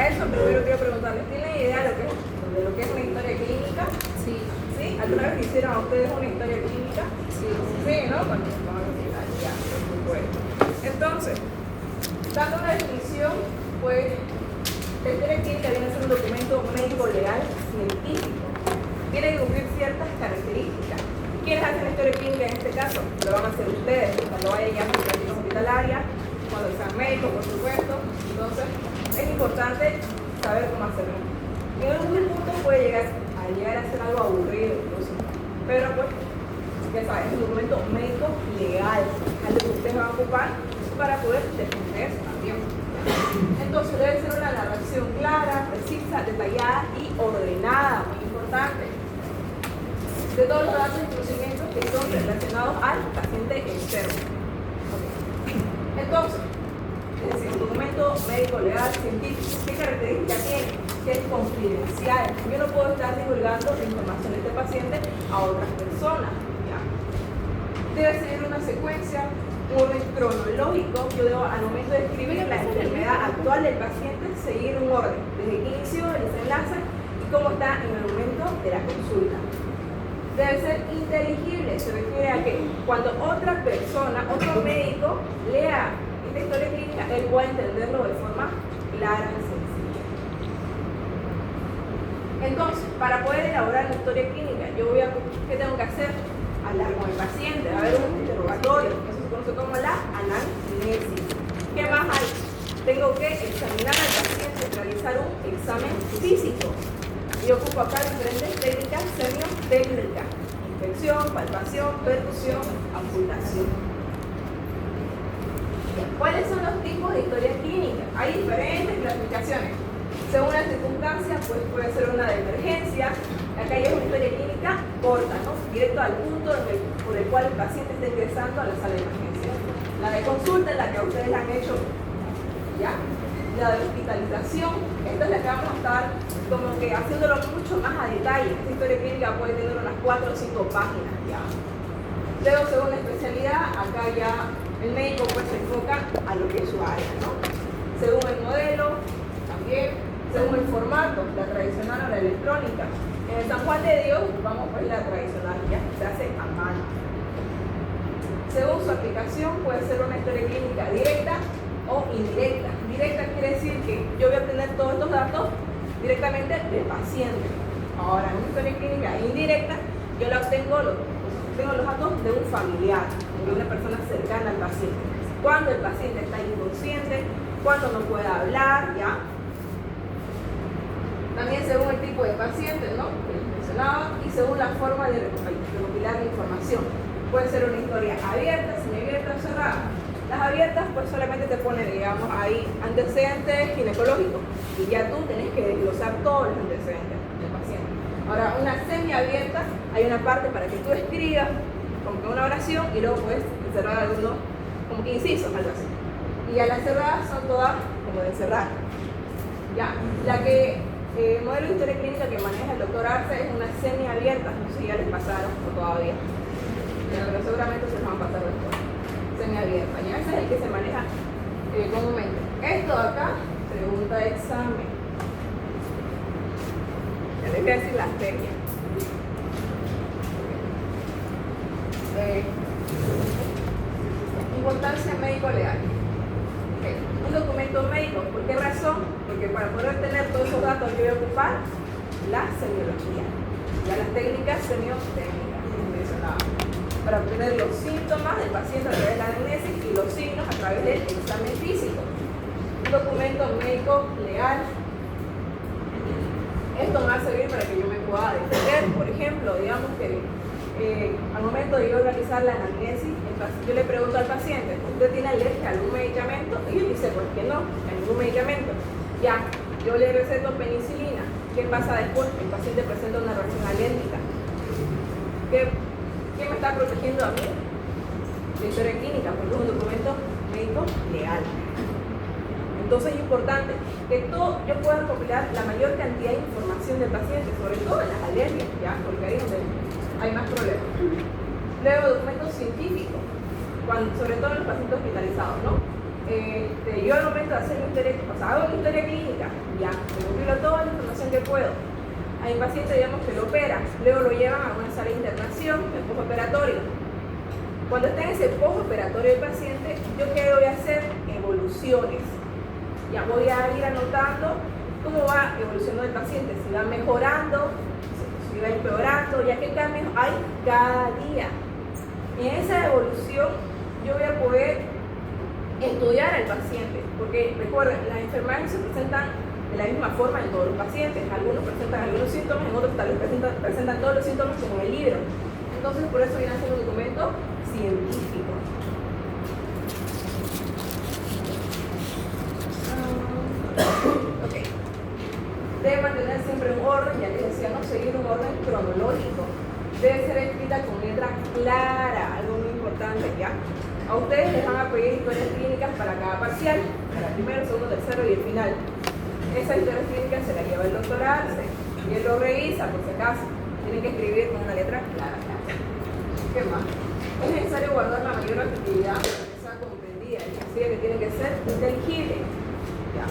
para eso primero quiero preguntarles, ¿tienen idea de lo que es una historia clínica? Sí. ¿Sí? ¿Alguna vez hicieron a ustedes una historia clínica? Sí. Sí, ¿no? Cuando ya, por supuesto. Entonces, dando una definición, pues, la historia clínica viene a ser un documento médico legal científico. Tiene que cumplir ciertas características. ¿Quiénes hacen la historia clínica en este caso? Lo van a hacer ustedes, cuando vayan ya a las prácticas hospitalarias, cuando sean médicos, por supuesto. Entonces, es importante saber cómo hacerlo. En algún punto puede llegar a ser algo aburrido incluso, pero pues, ya saben, es un documento médico legal, algo que ustedes van a ocupar para poder defenderse también. Entonces debe ser una narración clara, precisa, detallada y ordenada, muy importante, de todos los datos y conocimientos que son relacionados al paciente enfermo. Okay. Entonces, es decir, un documento médico legal científico, ¿qué características tiene? Que es confidencial. Yo no puedo estar divulgando la información de este paciente a otras personas. ¿Ya? Debe seguir una secuencia, un orden cronológico. Yo debo, al momento de escribir la enfermedad actual del paciente, seguir un orden, desde el inicio, el desenlace y cómo está en el momento de la consulta. Debe ser inteligible, se refiere a que cuando otra persona, otro médico, lea esta historia clínica, él puede entenderlo de forma clara y sencilla. Entonces, para poder elaborar una historia clínica, ¿qué tengo que hacer? Hablar con el paciente, a ver un interrogatorio, eso se conoce como la anamnesis. ¿Qué más hay? Tengo que examinar al paciente, realizar un examen físico. Y ocupo acá diferentes técnicas semiotécnicas: inspección, palpación, percusión, amputación. ¿Cuáles son los tipos de historia clínica? Hay diferentes clasificaciones. Según la circunstancia, pues puede ser una de emergencia. Acá hay una historia clínica corta, ¿no? Directo al punto por el cual el paciente está ingresando a la sala de emergencia. La de consulta es la que a ustedes la han hecho, ¿ya? La de hospitalización, esta es la que vamos a estar como que haciéndolo mucho más a detalle. Esta historia clínica puede tener unas 4 o 5 páginas, ¿ya? Luego, según la especialidad, acá ya el médico pues se enfoca a lo que es su área, ¿no? Según el modelo, también, según el formato, la tradicional o la electrónica. En el San Juan de Dios, vamos pues la tradicional, ya se hace a mano. Según su aplicación, puede ser una historia clínica directa o indirecta. Directa quiere decir que yo voy a obtener todos estos datos directamente del paciente. Ahora, en una historia clínica indirecta, yo la obtengo los datos de un familiar, de una persona cercana al paciente. Cuando el paciente está inconsciente, cuando no puede hablar, ¿ya? También según el tipo de paciente, ¿no? Que les mencionaba, y según la forma de recopilar la información. Puede ser una historia abierta, semiabierta o cerrada. Las abiertas, pues solamente te ponen, digamos, ahí antecedentes ginecológicos y ya tú tenés que desglosar todos los antecedentes del paciente. Ahora, una semiabierta, hay una parte para que tú escribas como que una oración y luego puedes encerrar algunos como que incisos, algo así. Y a las cerradas son todas como de cerrar. Ya, el modelo de historia clínica que maneja el doctor Arce es una semiabierta, no sé si ya les pasaron o todavía, pero seguramente se los van a pasar después. Semiabierta, ya ese es el que se maneja comúnmente. Esto de acá, pregunta de examen. Ya les voy a decir las técnicas. Importancia médico-legal. Okay. Un documento médico, ¿por qué razón? Porque para poder obtener todos esos datos yo voy a ocupar la semiología, ya las técnicas semiotécnicas como mencionaba, para obtener los síntomas del paciente a través de la anamnesis y los signos a través del examen físico. Un documento médico legal. Esto me va a servir para que yo me pueda defender. Por ejemplo, digamos que al momento de yo realizar la anamnesis, yo le pregunto al paciente, ¿usted tiene alergia a algún medicamento? Y él dice, pues que no, a ningún medicamento. Ya, yo le receto penicilina. ¿Qué pasa después? El paciente presenta una reacción alérgica. ¿Qué me está protegiendo a mí? La historia clínica, porque es un documento médico legal. Entonces es importante que yo pueda recopilar la mayor cantidad de información del paciente, sobre todo en las alergias, ¿ya? Porque ahí es donde hay más problemas. Luego, documentos científicos, sobre todo en los pacientes hospitalizados, ¿no? yo al momento de hacer mi historia, o sea, hago mi historia clínica, ya, recopilo toda la información que puedo. A mi paciente, digamos que lo opera, luego lo llevan a una sala de internación, el postoperatorio. Cuando está en ese postoperatorio del paciente, ¿yo qué voy a hacer? Evoluciones. Ya voy a ir anotando cómo va evolucionando el paciente, si va mejorando, si va empeorando, ya qué cambios hay cada día. Y en esa evolución yo voy a poder estudiar al paciente, porque recuerden, las enfermedades se presentan de la misma forma en todos los pacientes. Algunos presentan algunos síntomas, en otros tal vez presentan todos los síntomas como en el libro. Entonces por eso viene a ser un documento científico. Ok. Debe mantener siempre un orden, ya les decía, no seguir un orden cronológico. Debe ser escrita con letra clara, algo muy importante, ¿ya? A ustedes les van a pedir historias clínicas para cada parcial, para el primero, segundo, tercero y el final. Esa historia clínica se la lleva el doctor Arce y él lo revisa por si acaso. Tienen que escribir con una letra clara. ¿Qué más? Es necesario guardar la mayor actividad para que sea comprendida, es decir, que tiene que ser inteligible. ¿Ya?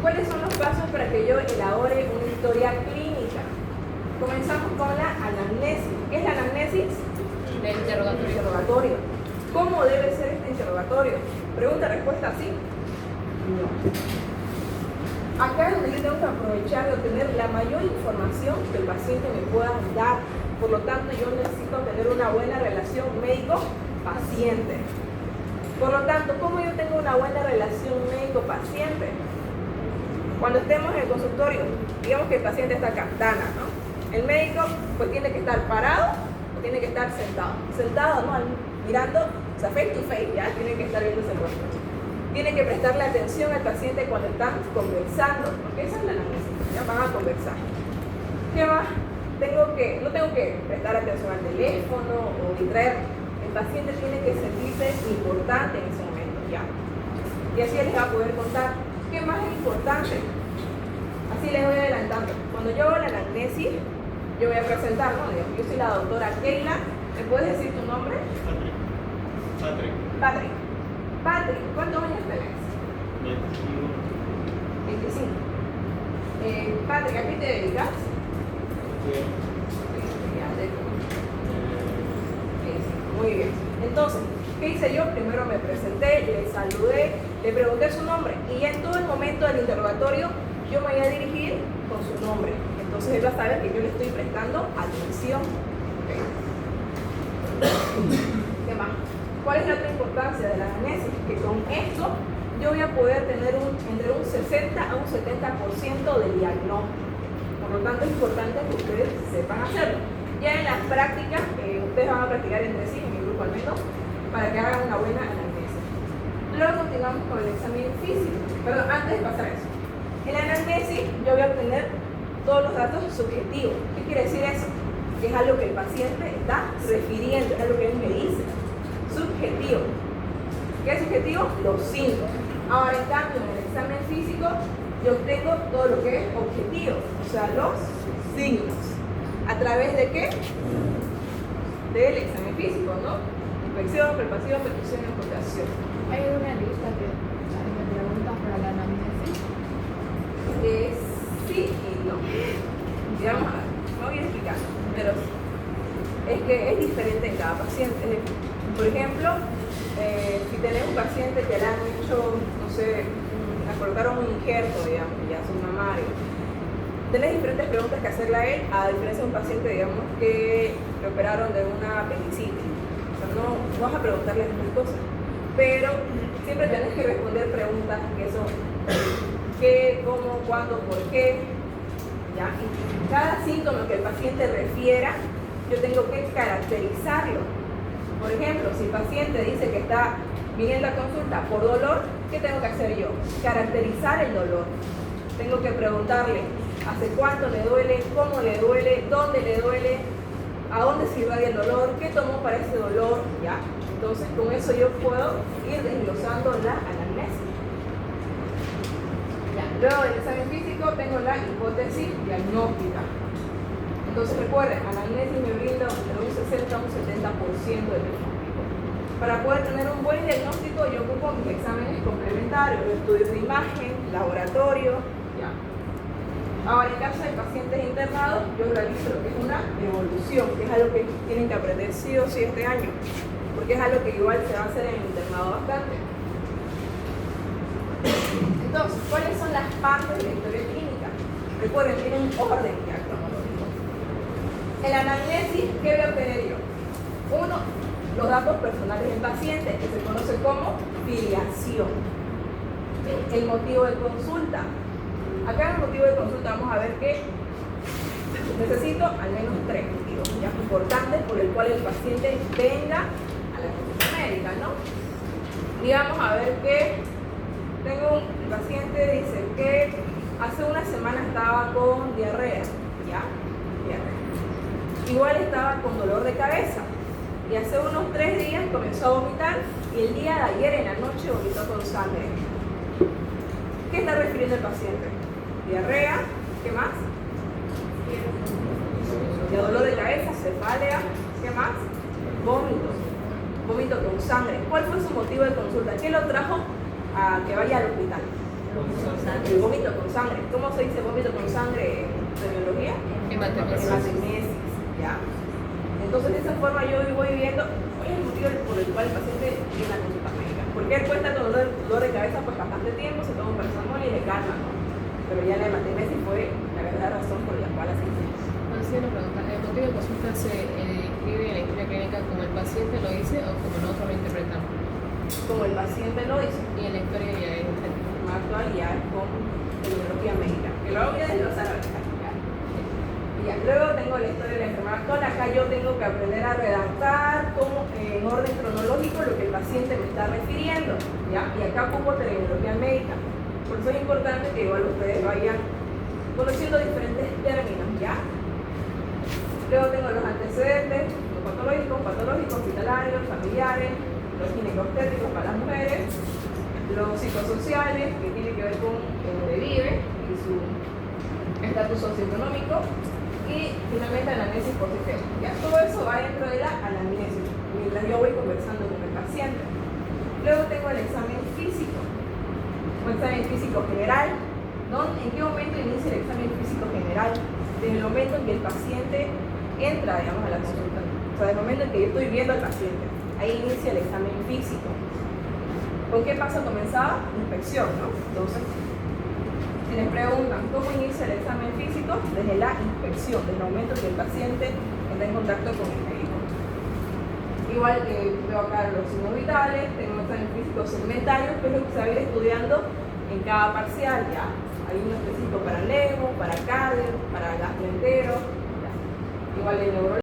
¿Cuáles son los pasos para que yo elabore una historia clínica? Comenzamos con la anamnesis. ¿Qué es la anamnesis? El interrogatorio. ¿Cómo debe ser este interrogatorio? Pregunta-respuesta, ¿sí? No. Acá es donde yo tengo que aprovechar de obtener la mayor información que el paciente me pueda dar. Por lo tanto, yo necesito tener una buena relación médico-paciente. Por lo tanto, ¿cómo yo tengo una buena relación médico-paciente? Cuando estemos en el consultorio, digamos que el paciente está acá, Dana, ¿no? El médico pues tiene que estar parado o tiene que estar sentado. Sentado, ¿no? Mirando, o sea, face to face, ya, tiene que estar viendo ese rostro. Tiene que prestarle atención al paciente cuando están conversando, porque esa es la anamnesis, ya van a conversar. ¿Qué más? No tengo que prestar atención al teléfono o distraer. El paciente tiene que sentirse importante en ese momento, ya. Y así él les va a poder contar. ¿Qué más es importante? Así les voy adelantando. Cuando yo hago la anamnesis, yo voy a presentar, ¿no? Yo soy la doctora Keila. ¿Me puedes decir tu nombre? Patrick. Patrick, ¿cuántos años tenés? 25. Patrick, ¿a qué te dedicas? Muy bien. Entonces, ¿qué hice yo? Primero me presenté, le saludé, le pregunté su nombre y ya en todo el momento del interrogatorio yo me voy a dirigir con su nombre. Entonces él va a saber que yo le estoy prestando atención. Okay. ¿Qué más? ¿Cuál es la otra importancia de la anamnesis? Que con esto yo voy a poder tener entre un 60 a un 70% de diagnóstico. Por lo tanto es importante que ustedes sepan hacerlo. Ya en las prácticas, ustedes van a practicar entre sí, en mi grupo al menos, para que hagan una buena anamnesis. Luego continuamos con el examen físico. Perdón, antes de pasar eso. En la anamnesis yo voy a obtener todos los datos subjetivos. ¿Qué quiere decir eso? Que es algo que el paciente está refiriendo, es algo que él me dice. Subjetivo. ¿Qué es subjetivo? Los síntomas. Ahora, en cambio, en el examen físico, yo obtengo todo lo que es objetivo, o sea, los signos. ¿A través de qué? Del examen físico, ¿no? Inspección, palpación, percusión y ocultación. Hay una lista de preguntas para la anamnesis. Sí y no. Ya vamos a ver, no voy a explicar, pero es que es diferente en cada paciente. Por ejemplo, si tenemos un paciente que le han hecho, no sé, le colocaron un injerto, digamos, ya es un mamario, tenés diferentes preguntas que hacerle a él, a diferencia de un paciente, digamos, que le operaron de una apendicitis. O sea, no vas a preguntarle las mismas cosas, pero siempre tenés que responder preguntas que son qué, cómo, cuándo, por qué, ¿ya? Y cada síntoma que el paciente refiera, yo tengo que caracterizarlo. Por ejemplo, si el paciente dice que está viniendo a consulta por dolor, ¿qué tengo que hacer yo? Caracterizar el dolor. Tengo que preguntarle hace cuánto le duele, cómo le duele, dónde le duele, a dónde se irradia el dolor, qué tomó para ese dolor, ¿ya? Entonces, con eso yo puedo ir desglosando la anamnesis. Ya. Luego del examen físico tengo la hipótesis diagnóstica. Entonces recuerden, anamnesis me brinda entre un 60 a un 70% del diagnóstico. Para poder tener un buen diagnóstico, yo ocupo mis exámenes complementarios, los estudios de imagen, laboratorio, ya. Ahora, en caso de pacientes internados, yo realizo lo que es una evolución, que es algo que tienen que aprender sí o sí este año, porque es algo que igual se va a hacer en el internado bastante. Entonces, ¿cuáles son las partes de la historia clínica? Recuerden, tiene un orden ya cronológico. En la anamnesis, ¿qué voy a obtener yo? Uno, los datos personales del paciente, que se conoce como filiación. El motivo de consulta. Acá en el motivo de consulta vamos a ver que necesito al menos 3 motivos ya importantes por el cual el paciente venga a la consulta médica, ¿no? Y vamos a ver que el paciente dice que hace una semana estaba con diarrea, ¿ya? Diarrea. Igual estaba con dolor de cabeza. Y hace unos 3 días comenzó a vomitar y el día de ayer en la noche vomitó con sangre. ¿Qué está refiriendo el paciente? Diarrea, ¿qué más? Y dolor de cabeza, cefalea, ¿qué más? Vómito. Vómito con sangre. ¿Cuál fue su motivo de consulta? ¿Qué lo trajo a que vaya al hospital? El vómito con sangre. ¿Cómo se dice vómito con sangre en biología? Hematemesis, ¿ya? Entonces, de esa forma yo voy viendo cuál es el motivo por el cual el paciente viene a la consulta médica. ¿Por qué él puede estar con dolor de cabeza? Pues bastante tiempo, se toma un paracetamol y le calma, ¿no? Pero ya la hematemesis fue la verdadera razón por la cual así se hizo. Así una pregunta, ¿el motivo de consulta se escribe en la historia clínica como el paciente lo dice o como nosotros lo interpretamos? Como el paciente lo dice. Y en la historia ya es Más actual ya es con terminología médica, que luego voy a desglosar ahorita. Ya, luego tengo la historia de la enfermedad actual. Acá yo tengo que aprender a redactar en orden cronológico lo que el paciente me está refiriendo, ¿ya? Y acá ocupo terminología médica. Por eso es importante que igual ustedes vayan conociendo diferentes términos, ¿ya? Luego tengo los antecedentes, los patológicos, hospitalarios, familiares, los ginecobstétricos para las mujeres, los psicosociales, que tienen que ver con dónde vive y su estatus socioeconómico. Y finalmente la anamnesis posterior. Ya todo eso va dentro de la anamnesis, mientras yo voy conversando con el paciente. Luego tengo el examen físico, un examen físico general. ¿En qué momento inicia el examen físico general? Desde el momento en que el paciente entra, digamos, a la consulta. O sea, desde el momento en que yo estoy viendo al paciente, ahí inicia el examen físico. ¿Con qué paso comenzaba? Inspección, ¿no? Entonces, si les preguntan cómo inicia el examen físico, desde la inspección, desde el momento que el paciente está en contacto con el médico. Igual que veo acá los signos vitales, tengo un examen físico segmentario, que es lo que se va a ir estudiando en cada parcial, ya. Hay uno específico para neuro, para cardio, para gastroentero, igual de neurología.